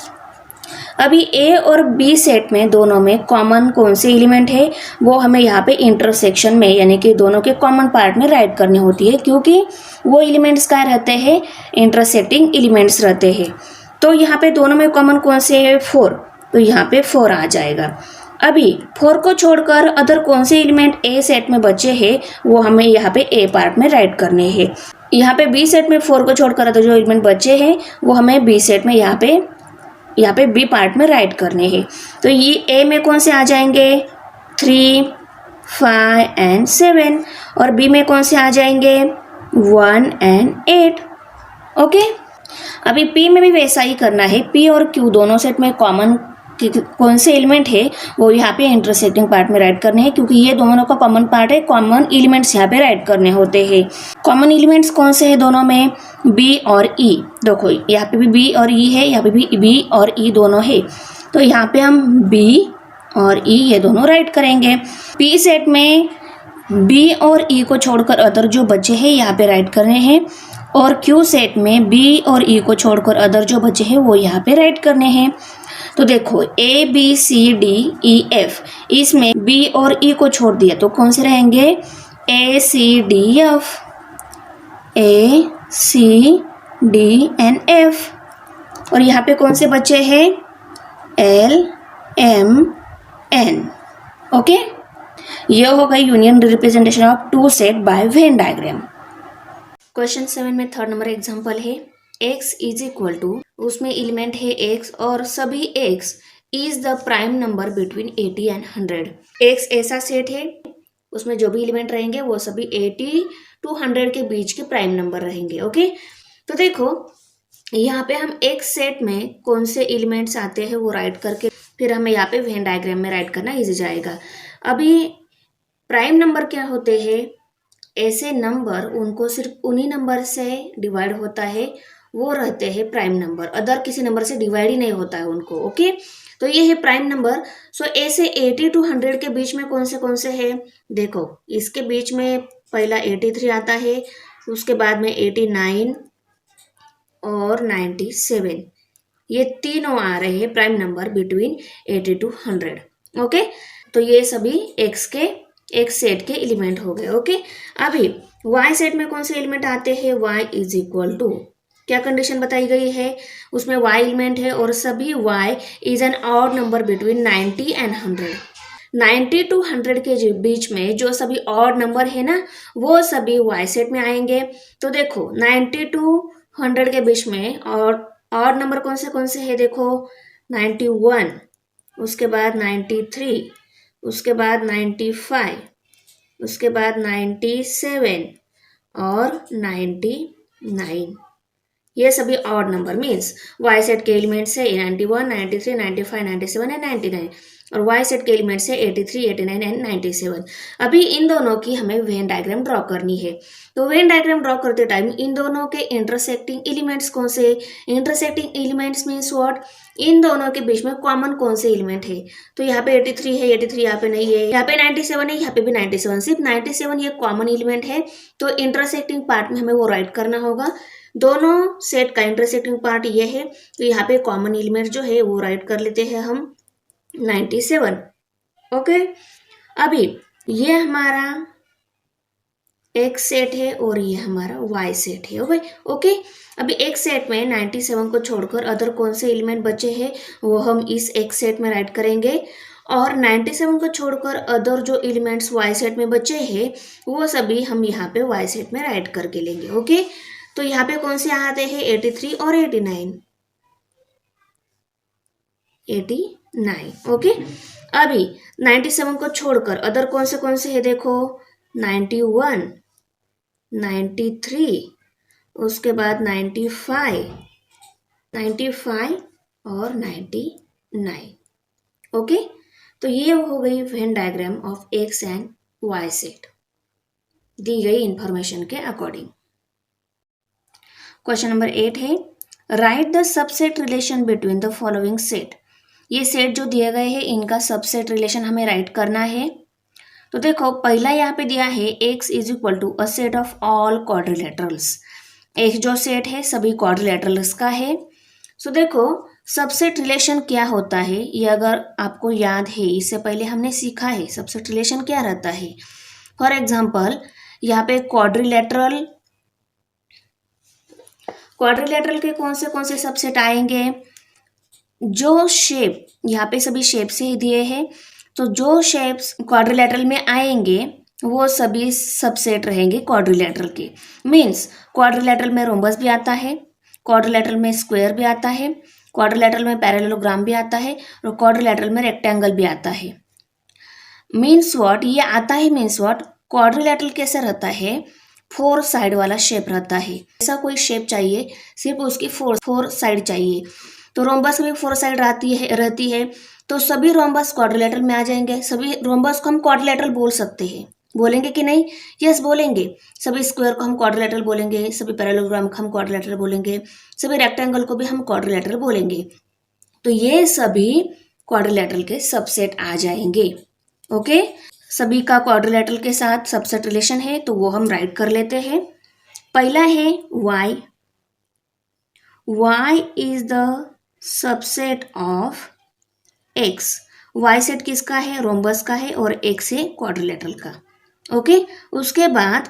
अभी ए और बी सेट में दोनों में कॉमन कौन से एलिमेंट है वो हमें यहाँ पे इंटरसेक्शन में यानी कि दोनों के कॉमन पार्ट में राइट करनी होती है, क्योंकि वो एलिमेंट्स क्या रहते हैं, इंटरसेक्टिंग एलिमेंट्स रहते हैं। तो यहाँ पे दोनों में कॉमन कौन से है, 4, तो यहाँ पे 4 आ जाएगा। अभी 4 को छोड़कर अदर कौन से एलिमेंट ए सेट में बचे हैं वो हमें यहाँ पे ए पार्ट में राइट करने हैं। यहाँ पे बी सेट में 4 को छोड़कर अदर जो एलिमेंट बचे हैं वो हमें बी सेट में यहाँ पे बी पार्ट में राइट करने हैं। तो ये ए में कौन से आ जाएंगे, 3, 5 एंड 7, और बी में कौन से आ जाएंगे, 1 एंड 8। ओके, अभी पी में भी वैसा ही करना है। पी और क्यू दोनों सेट में कॉमन कौन से एलिमेंट है वो यहाँ पे इंटरसेक्टिंग पार्ट में राइट करने हैं, क्योंकि ये दोनों का कॉमन पार्ट है। कॉमन एलिमेंट्स यहाँ पे राइट करने होते हैं। कॉमन एलिमेंट्स कौन से हैं दोनों में, बी और ई। देखो यहाँ पे भी बी और ई है, यहाँ पे भी बी और ई दोनों है। तो यहाँ पे हम बी और ई ये दोनों राइट करेंगे। पी सेट में बी और ई को छोड़कर अदर जो बचे हैं यहाँ पे राइट करने हैं, और क्यू सेट में बी और ई को छोड़कर अदर जो बचे हैं वो यहाँ पे राइट करने हैं। तो देखो A B C D E F, इसमें बी और ई को छोड़ दिया तो कौन से रहेंगे, A C D F, A C D and F. और यहाँ पे कौन से बच्चे हैं, एल एम एन। ओके, यह हो गई union representation of two set by Venn diagram. Question 7 में थर्ड नंबर एग्जांपल है, x इज इक्वल टू, उसमें एलिमेंट है x और सभी x is the prime number between 80 and 100। x ऐसा सेट है उसमें जो भी एलिमेंट रहेंगे वो सभी 80 टू 100 के बीच के प्राइम नंबर रहेंगे। ओके, तो देखो यहाँ पे हम एक सेट में कौन से एलिमेंट्स आते हैं वो राइट करके फिर हमें यहाँ पे वेन डायग्राम में राइट करना इजी जाएगा। अभी प्राइम नंबर क्या होते हैं, ऐसे नंबर उनको सिर्फ उन्हीं नंबर से डिवाइड होता है, वो रहते हैं प्राइम नंबर, अदर किसी नंबर से डिवाइड ही नहीं होता है उनको। ओके, तो ये है प्राइम नंबर। सो ऐसे 80 टू 100 के बीच में कौन से है, देखो इसके बीच में पहला 83 आता है, उसके बाद में 89 और 97, ये तीनों आ रहे हैं prime number between 80 to 100। Okay, तो ये सभी एक्स के एक सेट के एलिमेंट हो गए। ओके, अभी वाई सेट में कौन से एलिमेंट आते हैं, वाई इज इक्वल टू, क्या कंडीशन बताई गई है, उसमें y एलिमेंट है और सभी y is an odd number between 90 and 100। 90 to 100 के बीच में जो सभी ऑड नंबर है ना वो सभी y सेट में आएंगे। तो देखो 90 टू 100 के बीच में ऑड नंबर कौन से है, देखो 91, उसके बाद 93, उसके बाद 95, उसके बाद 97 और 99। ये सभी odd number means Y set के एलिमेंट्स है 91, 93, 95, 97 एंड 99, और वाई सेट के एलिमेंट्स है 83, 89 एंड 97। अभी इन दोनों की हमें वेन डायग्राम ड्रॉ करनी है। तो वेन डायग्राम ड्रॉ करते टाइम इन दोनों के इंटरसेक्टिंग एलिमेंट्स कौन से, इंटरसेक्टिंग एलिमेंट्स मीन्स व्हाट, इन दोनों के बीच में कॉमन कौन से एलिमेंट है। तो यहाँ पे 83 है, 83 यहाँ पे नहीं है, यहाँ पे 97 है, यहाँ पे भी 97, सिर्फ 97 ये कॉमन एलिमेंट है। तो इंटरसेक्टिंग पार्ट में हमें वो राइट करना होगा। दोनों सेट का इंटरसेक्टिंग पार्ट ये है, तो यहाँ पे कॉमन एलिमेंट जो है वो राइट कर लेते हैं हम 97। ओके, अभी ये हमारा एक सेट है और ये हमारा वाई सेट है। ओके, अभी एक सेट में 97 को छोड़कर अदर कौन से एलिमेंट बचे हैं वो हम इस एक सेट में राइट करेंगे, और 97 को छोड़कर अदर जो एलिमेंट्स वाई सेट में बचे हैं वो सभी हम यहाँ पे वाई सेट में राइट करके लेंगे। ओके, तो यहाँ पे कौन से आते हैं 83 और 89। 89। ओके, अभी 97 को छोड़कर अदर कौन से है देखो, 91, 93, उसके बाद 95 और 99। ओके, तो ये हो गई Venn diagram of X and Y set दी गई इंफॉर्मेशन के अकॉर्डिंग। क्वेश्चन नंबर 8 है, write the subset relation between the following set. ये सेट जो दिए गए हैं इनका सबसेट रिलेशन हमें राइट करना है। तो देखो पहला यहाँ पे दिया है x is equal to a set of all quadrilaterals. एक जो सेट है सभी क्वाड्रिलेटरल्स का है। सो देखो सबसेट रिलेशन क्या होता है, ये अगर आपको याद है इससे पहले हमने सीखा है सबसेट रिलेशन क्या रहता है। फॉर एग्जाम्पल यहाँ पे क्वाड्रिलेटरल के कौन से सबसेट आएंगे, जो शेप यहाँ पे सभी शेप से ही दिए हैं, तो जो शेप्स क्वाड्रिलेटरल में आएंगे वो सभी सबसेट रहेंगे क्वाड्रिलेटरल के। मीन्स क्वाड्रिलेटरल में रोम्बस भी आता है, क्वाड्रिलेटरल में स्क्वायर भी आता है, क्वाड्रिलेटरल में पैरेललोग्राम भी आता है और क्वाड्रिलेटरल में रेक्टेंगल भी आता है। मीन्स व्हाट, ये आता है मीन्स व्हाट, क्वाड्रिलेटरल कैसे रहता है, 4 साइड वाला शेप रहता है। ऐसा कोई शेप चाहिए सिर्फ उसकी 4 साइड चाहिए। तो रोम्बस में 4 साइड रहती है तो सभी रोम्बस क्वाड्रिलेटरल में आ जाएंगे। सभी रोम्बस को हम क्वाड्रिलेटरल बोल सकते हैं, बोलेंगे कि नहीं, यस बोलेंगे। सभी स्क्वायर को हम क्वाड्रिलेटरल बोलेंगे, सभी पैरेललोग्राम को हम क्वाड्रिलेटरल बोलेंगे, सभी रेक्टेंगल को भी हम क्वाड्रिलेटरल बोलेंगे। तो ये सभी क्वाड्रिलेटरल के सबसेट आ जाएंगे। ओके, सभी का क्वाड्रिलेटरल के साथ सबसेट रिलेशन है तो वो हम राइट कर लेते हैं। पहला है y, y is the subset of x। y set किसका है, रोम्बस का है और x है क्वाड्रिलेटरल का। ओके, उसके बाद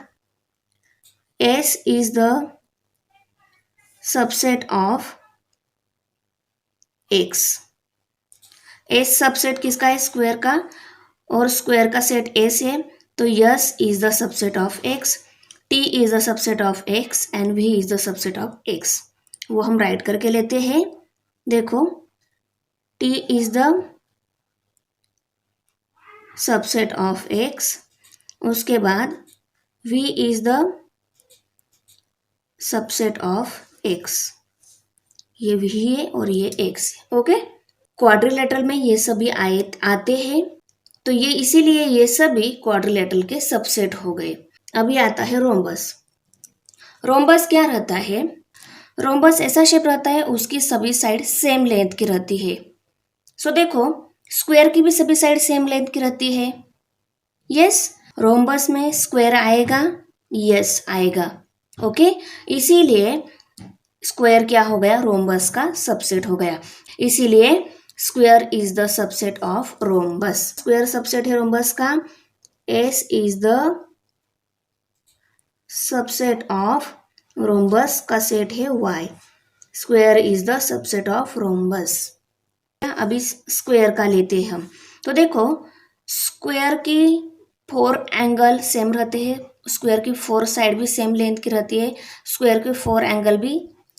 s is the subset of x। s subset किसका है, स्क्वायर का, और स्क्वायर का सेट s है तो s is the subset of x, t is the subset of x and v is the subset of x। वो हम right करके लेते हैं। देखो t is the subset of x, उसके बाद v is the subset of x। ये v है और ये x है। ओके, क्वाड्रिलेटरल में ये सभी आते हैं तो ये इसीलिए ये सभी क्वाड्रिलेटरल के सबसेट हो गए। अभी आता है रोम्बस। रोम्बस क्या रहता है, रोम्बस ऐसा शेप रहता है उसकी सभी साइड सेम लेंथ की रहती है। सो देखो स्क्वायर की भी सभी साइड सेम लेंथ की रहती है। यस, रोम्बस में स्क्वायर आएगा, यस आएगा। ओके, इसीलिए स्क्वायर क्या हो गया, रोम्बस का सबसेट हो गया। इसीलिए square is the subset of rhombus. Square subset है रोम्बस का, S is the subset of rhombus का सेट है Y। Square is the subset of rhombus. अभी स्क्वायर का लेते हैं हम। तो देखो स्क्वायर की 4 एंगल सेम रहते हैं, स्क्वायर की 4 साइड भी सेम लेंथ की रहती है, स्क्वायर के 4 एंगल भी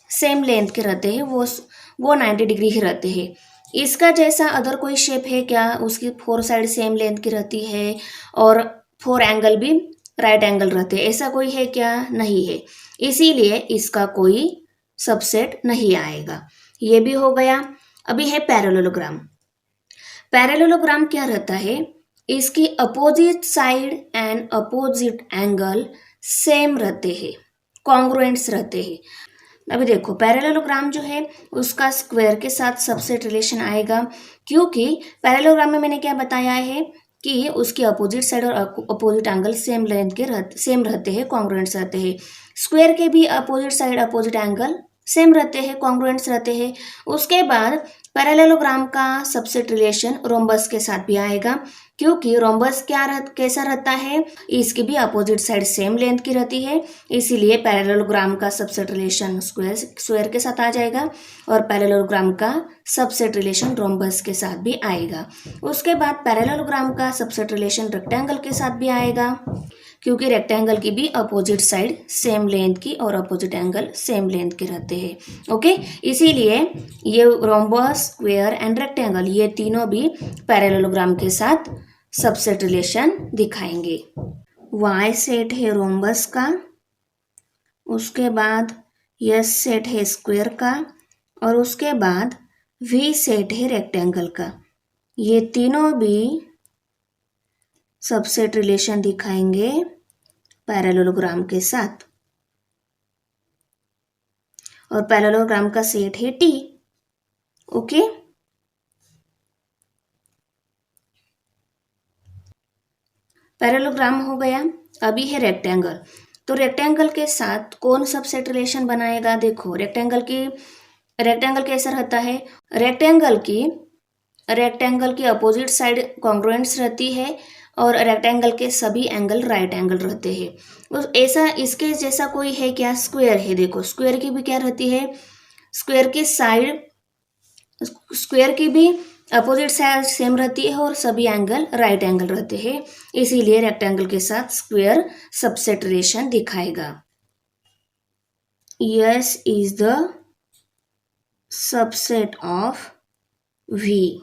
सेम लेंथ के रहते हैं, वो 90 डिग्री ही रहते हैं। इसका जैसा अदर कोई शेप है क्या, उसकी 4 साइड सेम लेंथ की रहती है और 4 एंगल भी राइट एंगल रहते हैं, ऐसा कोई है क्या, नहीं है। इसीलिए इसका कोई सबसेट नहीं आएगा। ये भी हो गया। अभी है पैरेललोग्राम। पैरेललोग्राम क्या रहता है, इसकी opposite side and opposite angle same रहते हैं, कॉन्ग्रुएंट्स रहते हैं। अभी देखो पैरेललोग्राम जो है उसका स्क्वायर के साथ सबसेट रिलेशन आएगा, क्योंकि पैरेललोग्राम में मैंने क्या बताया है कि उसकी अपोजिट साइड और अपोजिट एंगल सेम लेंथ के सेम रहते हैं, कॉन्ग्रुएंट्स रहते हैं। स्क्वायर के भी opposite side opposite angle same रहते हैं, कॉन्ग्रुएंट्स रहते हैं। उसके बाद पैरेललोग्राम का सबसेट रिलेशन रोम्बस के साथ भी आएगा, क्योंकि रोम्बस कैसा रहता है, इसकी भी अपोजिट साइड सेम लेंथ की रहती है, इसीलिए पैरेललोग्राम का सबसेट रिलेशन स्क्वायर के साथ आ जाएगा और पैरेललोग्राम का सबसेट रिलेशन रोम्बस के साथ भी आएगा। उसके बाद पैरेललोग्राम का सबसेट रिलेशन रेक्टेंगल के साथ भी आएगा। क्योंकि रेक्टेंगल की भी अपोजिट साइड सेम लेंथ की और अपोजिट एंगल सेम लेंथ के रहते हैं। ओके, इसीलिए ये रोम्बस, स्क्वायर एंड रेक्टेंगल ये तीनों भी पैरेललोग्राम के साथ सबसेट रिलेशन दिखाएंगे। वाई सेट है रोम्बस का, उसके बाद यस सेट है स्क्वायर का, और उसके बाद वी सेट है रेक्टेंगल का। ये तीनों भी सबसेट रिलेशन दिखाएंगे पैरेललोग्राम के साथ, और पैरेललोग्राम का सेट है टी। ओके, पैरेललोग्राम हो गया। अभी है रेक्टेंगल। तो रेक्टेंगल के साथ कौन सबसेट रिलेशन बनाएगा? देखो, रेक्टेंगल कैसा रहता है? रेक्टेंगल की अपोजिट साइड कॉन्ग्रुएंट्स रहती है और रेक्टेंगल के सभी एंगल राइट एंगल रहते हैं। तो ऐसा इसके जैसा कोई है क्या? स्क्वायर है। देखो, स्क्वायर की भी क्या रहती है? स्क्वायर की भी अपोजिट साइड सेम रहती है और सभी एंगल राइट एंगल रहते हैं। इसीलिए रेक्टेंगल के साथ स्क्वायर सबसेट रिलेशन दिखाएगा। S is the subset of V.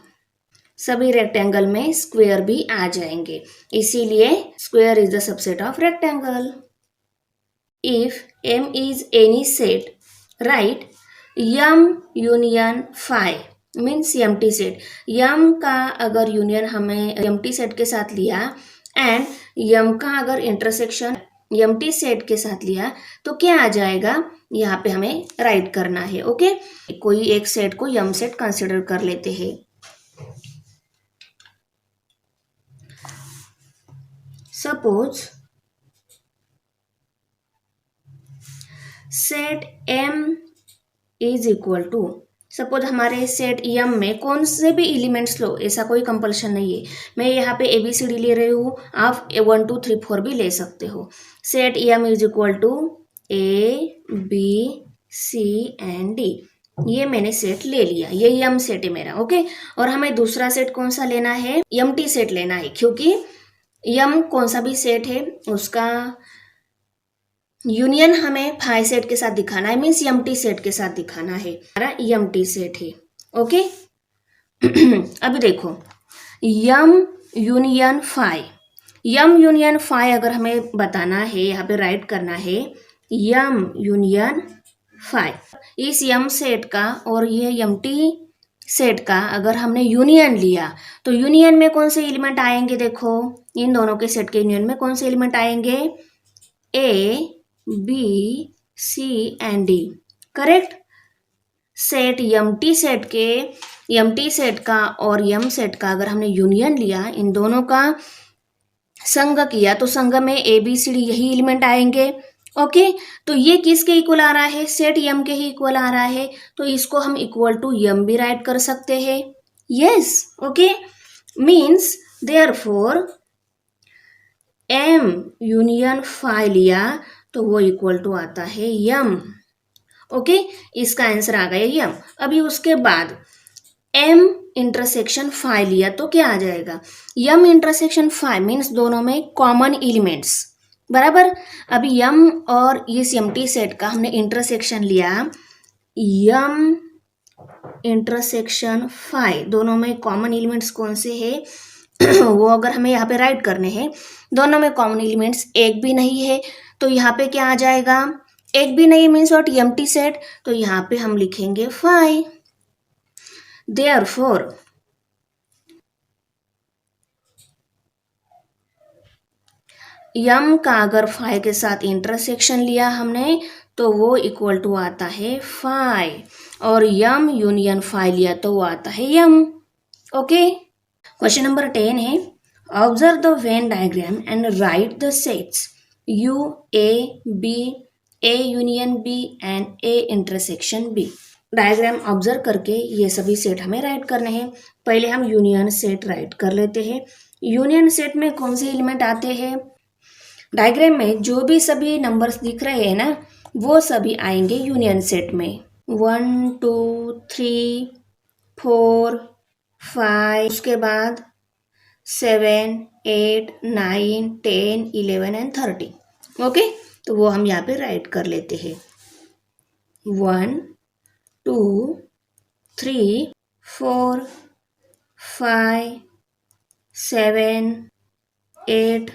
सभी रेक्टेंगल में स्क्वायर भी आ जाएंगे, इसीलिए square is the subset of rectangle. If M is any set, right M union phi means empty set. M का अगर यूनियन हमें एम्प्टी सेट के साथ लिया एंड यम का अगर इंटरसेक्शन एम्प्टी सेट के साथ लिया तो क्या आ जाएगा? यहाँ पे हमें राइट करना है। ओके, कोई एक सेट को यम सेट कंसिडर कर लेते हैं। Suppose set M is equal to, suppose हमारे सेट एम में कौन से भी एलिमेंट्स लो, ऐसा कोई कंपल्शन नहीं है। मैं यहाँ पे ABCD ले रही हूँ, आप 1 2 3 4 भी ले सकते हो। Set M is equal to ABC and D। ये मैंने सेट ले लिया, ये एम सेट है मेरा। ओके, और हमें दूसरा सेट कौन सा लेना है? एम्प्टी सेट लेना है, क्योंकि एम कौन सा भी सेट है उसका यूनियन हमें फाई सेट के साथ दिखाना है, मीन्स एम्प्टी सेट के साथ दिखाना है। हमारा एम्प्टी सेट है। ओके अभी देखो, यम यूनियन फाई अगर हमें बताना है, यहाँ पे राइट करना है यम यूनियन फाई। इस यम सेट का और ये एम्प्टी सेट का अगर हमने यूनियन लिया तो यूनियन में कौन से एलिमेंट आएंगे? देखो, इन दोनों के सेट के यूनियन में कौन से एलिमेंट आएंगे? A, B, C and D। Correct. Set empty set का और यम सेट का अगर हमने यूनियन लिया, इन दोनों का संग किया तो संग में ABCD यही एलिमेंट आएंगे। ओके, तो ये किसके इक्वल आ रहा है? सेट एम के ही इक्वल आ रहा है, तो इसको हम इक्वल टू एम भी राइट कर सकते हैं। Yes, okay, means therefore M union phi लिया तो वो इक्वल टू आता है यम। ओके, इसका आंसर आ गया यम। अभी उसके बाद एम इंटरसेक्शन फाई लिया तो क्या आ जाएगा? यम इंटरसेक्शन फाई मीन्स दोनों में कॉमन एलिमेंट्स, बराबर। अभी यम और इस एम्प्टी सेट का हमने इंटरसेक्शन लिया, यम इंटरसेक्शन फाई, दोनों में कॉमन एलिमेंट्स कौन से है वो अगर हमें यहाँ पे राइट करने हैं, दोनों में कॉमन एलिमेंट्स एक भी नहीं है, तो यहाँ पे क्या आ जाएगा? एक भी नहीं मीन्स व्हाट? एम्प्टी सेट, तो यहाँ पे हम लिखेंगे फाई। देयरफॉर यम का अगर फाई के साथ इंटरसेक्शन लिया हमने तो वो इक्वल टू आता है फाई, और यम यूनियन फाई लिया तो वो आता है यम। ओके, क्वेश्चन नंबर 10 है, observe the Venn diagram and right the sets U A B, A union B and A intersection B। Diagram observe करके ये सभी सेट हमें राइट करने हैं। पहले हम यूनियन सेट राइट कर लेते हैं। यूनियन सेट में कौन से एलिमेंट आते हैं? डायग्राम में जो भी सभी नंबर्स दिख रहे हैं ना, वो सभी आएंगे यूनियन सेट में। 1 2 3 4 5, उसके बाद 7, 8, 9, 10, 11 एंड 13। ओके, तो वो हम यहाँ पे राइट कर लेते हैं। 1, 2, 3, 4, 5, 7, 8,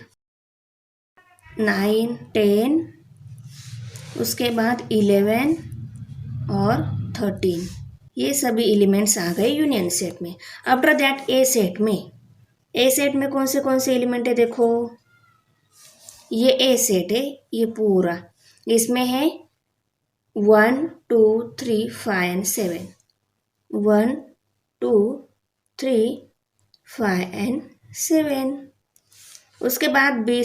9, 10, उसके बाद 11 और 13। ये सभी एलिमेंट्स आ गए यूनियन सेट में। आफ्टर दैट ए सेट में कौन से एलिमेंट है देखो, ये ए सेट है, ये पूरा, इसमें है 1, 2, 3, 5 एंड 7। 1, 2, 3, 5 एंड 7। उसके बाद बी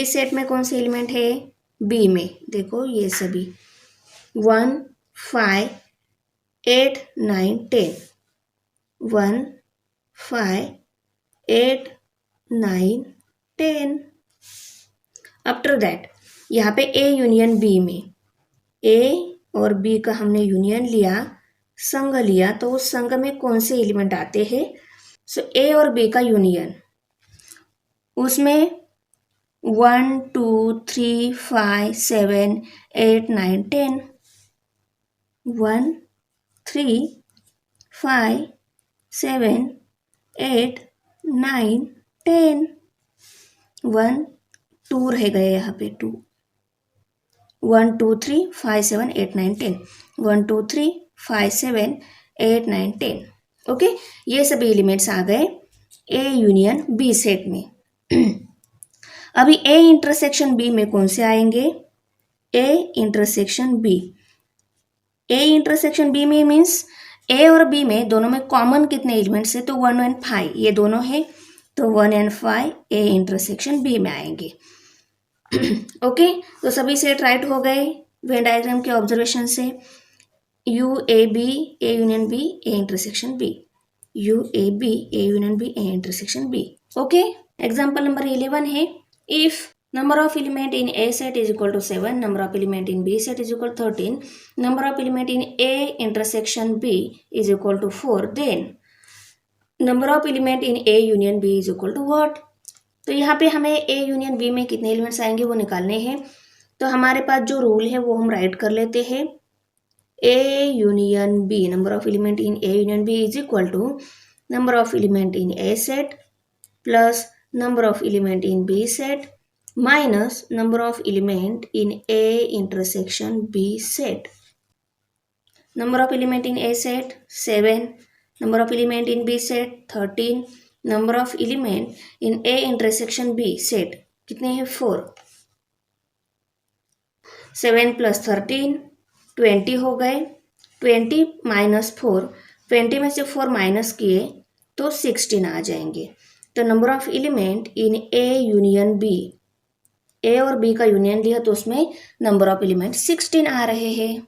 सेट में कौन से एलिमेंट है, बी में देखो ये सभी 1, 5, 8, 9, 10। 1, 5, 8, 9, 10। आफ्टर दैट यहाँ पे ए यूनियन बी में, ए और बी का हमने यूनियन लिया, संग लिया, तो उस संग में कौन से एलिमेंट आते हैं। सो ए और बी का यूनियन, उसमें 1, 2, 3, 5, 7, 8, 9, 10। 1, 3, 5, 7, 8, 9, 10। 1, 2 रह गए यहाँ पे 2। 1, 2, 3, 5, 7, 8, 9, 10। 1, 2, 3, 5, 7, 8, 9, 10। ओके, ये सभी एलिमेंट्स आ गए ए यूनियन बी सेट में। अभी ए इंटरसेक्शन बी में कौन से आएंगे, A intersection B. A intersection B में मीन्स ए और बी में दोनों में कॉमन कितने एलिमेंट्स है, तो 1 एंड 5 ये दोनों है, तो 1 एंड 5 ए इंटरसेक्शन बी में आएंगे। ओके, तो सभी सेट राइट हो गए वेन डायग्राम के ऑब्जर्वेशन से। U A B A union B A intersection B, U A B A union B A intersection B. Okay, example number 11 है, if number of element in A set is equal to 7, number of element in B set is equal to 13, number of element in A intersection B is equal to 4, then number of element in A union B is equal to what। तो यहाँ पे हमें A union B में कितने elements आएंगे वो निकालने हैं। तो हमारे पास जो रूल है वो हम राइट कर लेते हैं। A union B, number of element in A union B is equal to number of element in A set plus number of element in B set minus number of element in A intersection B set। Number of element in A set 7, number of element in B set 13, number of element in A intersection B set कितने हैं 4। 7 plus 13 20 हो गए, 20 minus 4, 20 में से 4 minus किए तो 16 आ जाएंगे। तो number of element in A union B, A और बी का यूनियन लिया तो उसमें नंबर ऑफ एलिमेंट 16 आ रहे हैं।